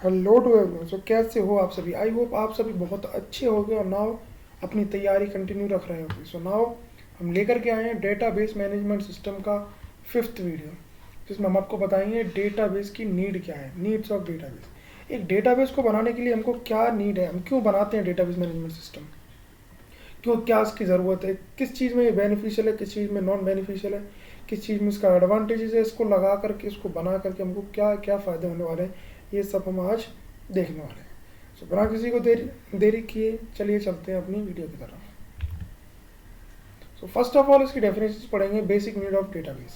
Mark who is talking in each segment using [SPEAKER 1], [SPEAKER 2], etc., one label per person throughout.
[SPEAKER 1] Hello to everyone. सो कैसे हो आप सभी? आई होप आप सभी बहुत अच्छे होंगे और नाउ अपनी तैयारी कंटिन्यू रख रहे होंगे। सो नाउ हम लेकर के आए हैं डेटाबेस मैनेजमेंट सिस्टम का 5th वीडियो, जिसमें हम आपको बताएंगे डेटाबेस की नीड क्या है, नीड्स ऑफ डेटाबेस। एक डेटाबेस को बनाने के लिए हमको क्या नीड है, हम क्यों बनाते हैं डेटाबेस मैनेजमेंट सिस्टम, क्यों, क्या उसकी ज़रूरत है, किस चीज़ में ये बेनिफिशियल है, किस चीज़ में नॉन बेनिफिशियल है, किस चीज़ में इसका एडवांटेजेस है, इसको लगा करके, इसको बना करके हमको क्या क्या फ़ायदे होने वाले हैं, ये सब हम आज देखने वाले हैं। सो बिना किसी को देरी किए चलिए चलते हैं अपनी वीडियो की तरफ। सो फर्स्ट ऑफ ऑल इसकी डेफिनेशन पढ़ेंगे। Basic need of database.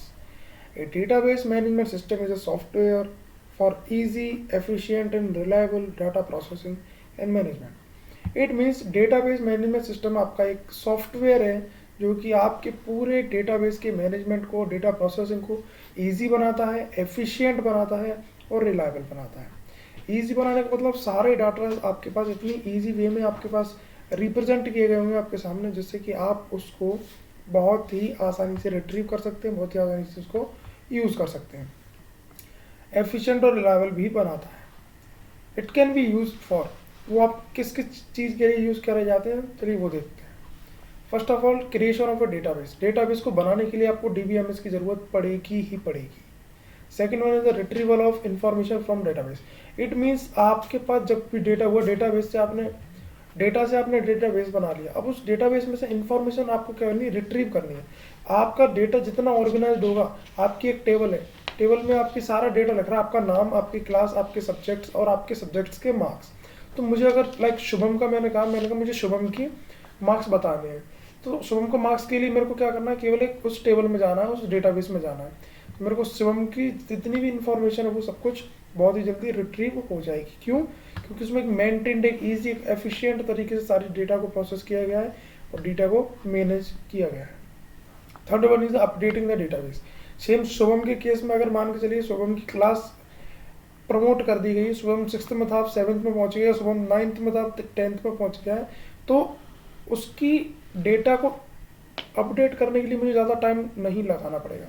[SPEAKER 1] A database management system is a software for easy, efficient and reliable data processing and management. It means database management system आपका एक software है जो कि आपके पूरे database के मैनेजमेंट को, डेटा प्रोसेसिंग को ईजी बनाता है, एफिशिएंट बनाता है और रिलायबल बनाता है। ईजी बनाने का मतलब सारे डाटा आपके पास इतनी ईजी वे में आपके पास रिप्रेजेंट किए गए होंगे आपके सामने, जिससे कि आप उसको बहुत ही आसानी से रिट्रीव कर सकते हैं, बहुत ही आसानी से उसको यूज़ कर सकते हैं। एफिशिएंट और रिलायबल भी बनाता है। It can be use for, वो आप किस किस चीज़ के लिए यूज़ करे जाते हैं, चलिए वो देखते हैं। First of all, creation of a database. Database को बनाने के लिए आपको डीबीएमएस की ज़रूरत पड़ेगी ही पड़ेगी। Second one is the retrieval of information from database. It means आपके पास जब भी डेटा हुआ, डेटाबेस से आपने डेटाबेस बना लिया, अब उस डेटाबेस में से इंफॉर्मेशन आपको क्या करनी है, रिट्रीव करनी है। आपका डेटा जितना ऑर्गेनाइज्ड होगा, आपकी एक टेबल है, टेबल में आपकी सारा डेटा लिख रहा है, आपका नाम, आपकी क्लास, आपके सब्जेक्ट्स और आपके सब्जेक्ट्स के मार्क्स। तो मुझे अगर लाइक शुभम का मैंने कहा मुझे शुभम की मार्क्स बताने हैं, तो शुभम को मार्क्स के लिए मेरे को क्या करना है, केवल एक उस टेबल में जाना है, उस डेटाबेस में जाना है। तो मेरे को शुभम की जितनी भी इंफॉर्मेशन है वो सब कुछ बहुत ही जल्दी रिट्रीव हो जाएगी। क्यों? क्योंकि उसमें एक मेंटेन्ड, एक ईजी, एक एफिशिएंट तरीके से सारी डेटा को प्रोसेस किया गया है और डेटा को मैनेज किया गया है। Third one is updating the database. Same Shubham के केस में अगर मान के चलिए शुभम की क्लास प्रमोट कर दी गई, शुभम 6th में था, 7th में पहुंच गया, शुभम 9th में था, 10th में पहुंच गया है, तो उसकी डेटा को अपडेट करने के लिए मुझे ज़्यादा टाइम नहीं लगाना पड़ेगा।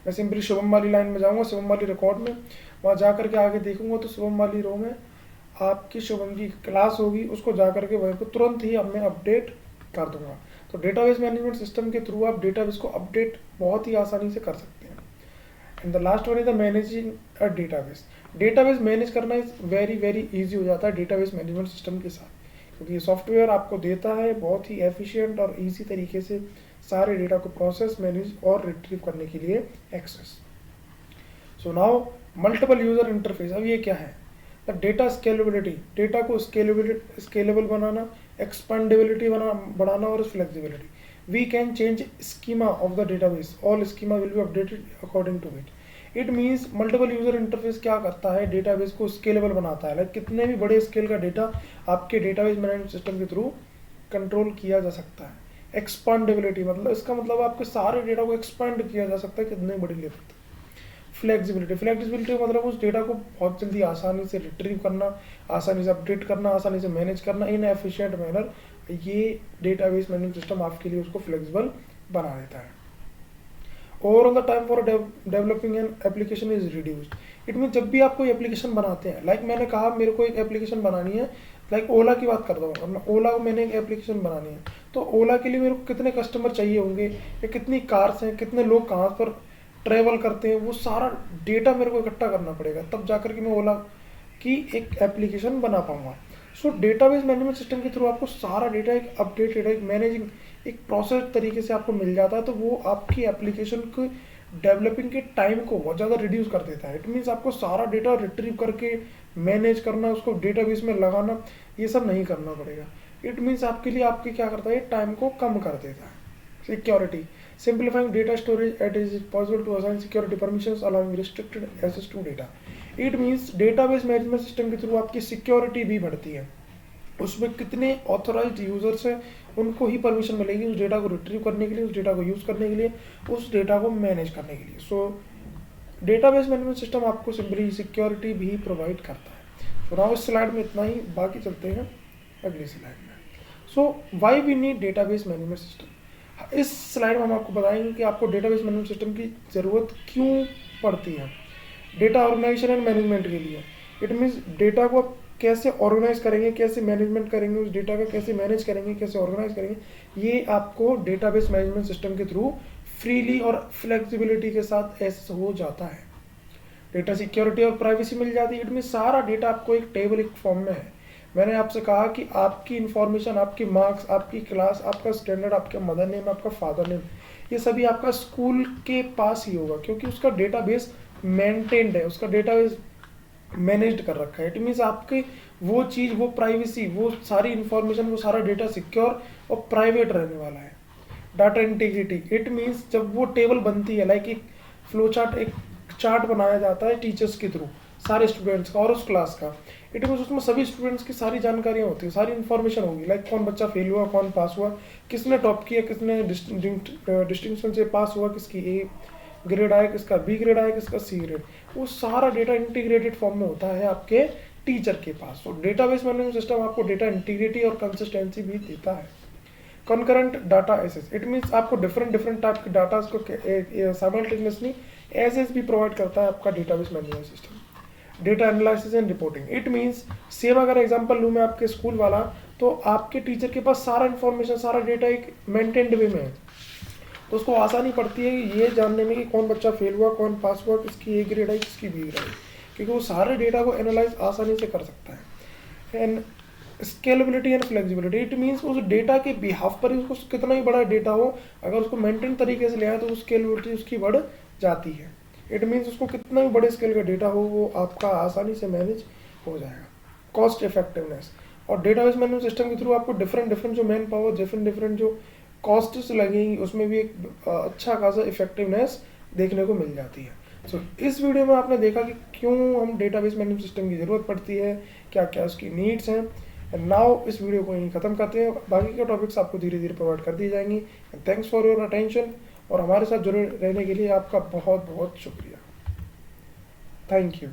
[SPEAKER 1] मैं सिंपली शुभम वाली लाइन में जाऊँगा, शुभम वाली रिकॉर्ड में, वहाँ जा करके आगे देखूंगा तो शुभम वाली रो में आपकी शुभम की क्लास होगी, उसको जा करके वहीं पर तुरंत ही अब मैं अपडेट कर दूंगा। तो डेटाबेस मैनेजमेंट सिस्टम के थ्रू आप डेटाबेस को अपडेट बहुत ही आसानी से कर सकते हैं। And the last one is the managing a database. Database manage करना इज वेरी वेरी ईजी हो जाता है डेटाबेस मैनेजमेंट सिस्टम के साथ, क्योंकि ये सॉफ्टवेयर आपको देता है बहुत ही एफिशिएंट और ईजी तरीके से सारे डेटा को प्रोसेस, मैनेज और रिट्रीव करने के लिए access. So now multiple user interface. अब ये क्या है? The data scalability. डेटा को स्केलेबल बनाना, एक्सपेंडेबिलिटी बढ़ाना और flexibility. We can change schema of the database, all schema will be updated according to it. It means multiple user interface क्या करता है, डेटाबेस को स्केलेबल बनाता है। लाइक कितने भी बड़े स्केल का डेटा आपके डेटाबेस मैनेजमेंट सिस्टम के थ्रू कंट्रोल किया जा सकता है। एक्सपांडेबिलिटी मतलब, इसका मतलब आपके सारे डेटा को एक्सपांड किया जा सकता है कितने बड़ी लेवल तक। फ्लेक्सिबिलिटी मतलब उस डेटा को बहुत जल्दी आसानी से रिट्रीव करना, आसानी से अपडेट करना, आसानी से मैनेज करना इन एफिशिएंट मैनर। ये डेटाबेस मैनेजमेंट सिस्टम आपके लिए उसको फ्लेक्सिबल बना देता है। Overall the time for developing an application is reduced. It mean जब भी आप कोई एप्लीकेशन बनाते हैं, लाइक मैंने कहा मेरे को एक एप्लीकेशन बनानी है, लाइक ओला की बात करता हूँ, मैं ओला को मैंने एक एप्लीकेशन बनानी है, तो ओला के लिए मेरे को कितने कस्टमर चाहिए होंगे, या कितनी कार्स हैं, कितने लोग कहाँ पर ट्रेवल करते हैं, वो सारा डेटा मेरे को इकट्ठा करना पड़ेगा, तब जाकर के मैं ओला की एक एप्लीकेशन बना पाऊंगा। सो डेटाबेस मैनेजमेंट सिस्टम के थ्रू आपको सारा डेटा एक अपडेटेड, एक मैनेजिंग, एक प्रोसेस तरीके से आपको मिल जाता है, तो वो आपकी एप्लीकेशन को डेवलपिंग के टाइम को बहुत ज़्यादा रिड्यूस कर देता है। इट मीन्स आपको सारा डेटा रिट्रीव करके मैनेज करना, उसको डेटाबेस में लगाना, ये सब नहीं करना पड़ेगा। इट मीन्स आपके लिए आपके क्या करता है, टाइम को कम कर देता है। Security, simplifying data storage as it is possible to assign security permissions allowing restricted access to data. It means database management system के थ्रू आपकी सिक्योरिटी भी बढ़ती है। उसमें कितने ऑथोराइज्ड यूजर्स हैं उनको ही परमिशन मिलेगी उस डेटा को रिट्रीव करने के लिए, उस डेटा को यूज़ करने के लिए, उस डेटा को मैनेज करने के लिए। सो डेटाबेस मैनेजमेंट सिस्टम आपको सिंपली सिक्योरिटी भी प्रोवाइड करता है। तो नाउ इस स्लाइड में इतना ही, बाकी चलते हैं अगली स्लाइड में। So why we need database management system. इस स्लाइड में हम आपको बताएंगे कि आपको डेटाबेस मैनेजमेंट सिस्टम की ज़रूरत क्यों पड़ती है डेटा ऑर्गेनाइजेशन एंड मैनेजमेंट के लिए। इट मीन्स डेटा को आप कैसे ऑर्गेनाइज करेंगे, कैसे मैनेजमेंट करेंगे, उस डेटा का कैसे मैनेज करेंगे, कैसे ऑर्गेनाइज करेंगे, ये आपको डेटाबेस मैनेजमेंट सिस्टम के थ्रू फ्रीली और फ्लेक्सिबिलिटी के साथ ऐसे हो जाता है। डेटा सिक्योरिटी और प्राइवेसी मिल जाती है। इट मीन सारा डेटा आपको एक टेबल, एक फॉर्म में है। मैंने आपसे कहा कि आपकी इंफॉर्मेशन, आपकी मार्क्स, आपकी क्लास, आपका स्टैंडर्ड, आपका मदर नेम, आपका फादर नेम, ये सभी आपका स्कूल के पास ही होगा, क्योंकि उसका डेटाबेस मेंटेन्ड है, उसका डेटाबेस मैनेज्ड कर रखा है। इट मीन्स आपके वो चीज़, वो प्राइवेसी, वो सारी इंफॉर्मेशन, वो सारा डेटा सिक्योर और प्राइवेट रहने वाला है। डाटा इंटीग्रिटी, इट मीन्स जब वो टेबल बनती है, लाइक एक फ्लो चार्ट, एक चार्ट बनाया जाता है टीचर्स के थ्रू सारे स्टूडेंट्स का और उस क्लास का। इट मीन्स उसमें सभी स्टूडेंट्स की सारी जानकारियाँ होती है, सारी इन्फॉर्मेशन होगी, लाइक कौन बच्चा फेल हुआ, कौन पास हुआ, किसने टॉप किया, किसने डिस्टिंक्शन से पास हुआ, किसकी ए ग्रेड आया, किसका बी ग्रेड आया, किसका सी ग्रेड, वो सारा डेटा इंटीग्रेटेड फॉर्म में होता है आपके टीचर के पास। तो डेटाबेस मैनेजमेंट सिस्टम आपको डेटा इंटीग्रिटी और कंसिस्टेंसी भी देता है। Concurrent data access, it means आपको डिफरेंट टाइप के डाटा को साइमल्टेनियसली एसेस भी प्रोवाइड करता है आपका database management system. Data analysis and reporting, it means same अगर एग्जांपल लूँ मैं आपके स्कूल वाला, तो आपके टीचर के पास सारा इन्फॉर्मेशन, सारा डेटा एक मेंटेन्ड वे में है, तो उसको आसानी पड़ती है ये जानने में कि कौन बच्चा फेल हुआ, कौन पास हुआ, किसकी ए ग्रेड आई, किसकी बी ग्रेड आई, क्योंकि वो सारे डेटा को एनालाइज आसानी से कर सकता है। And scalability and flexibility, it means उस डेटा के बिहाफ पर ही उसको कितना ही बड़ा डेटा हो, अगर उसको मेंटेन तरीके से ले आए तो स्केलेबिलिटी उसकी बढ़ जाती है। इट मीन्स उसको कितना भी बड़े स्केल का डेटा हो वो आपका आसानी से मैनेज हो जाएगा। कॉस्ट इफेक्टिवनेस, और डेटाबेस मैनेजमेंट सिस्टम के थ्रू आपको डिफरेंट जो मैन पावर, डिफरेंट जो कॉस्ट्स लगेंगी, उसमें भी एक अच्छा खासा इफेक्टिवनेस देखने को मिल जाती है। सो इस वीडियो में आपने देखा कि क्यों हम डेटाबेस मैनेजमेंट सिस्टम की ज़रूरत पड़ती है, क्या क्या उसकी नीड्स हैं। एंड नाउ इस वीडियो को यहीं ख़त्म करते हैं, बाकी के टॉपिक्स आपको धीरे धीरे प्रोवाइड कर दी जाएंगी। And thanks for your attention, और हमारे साथ जुड़े रहने के लिए आपका बहुत बहुत शुक्रिया। Thank you.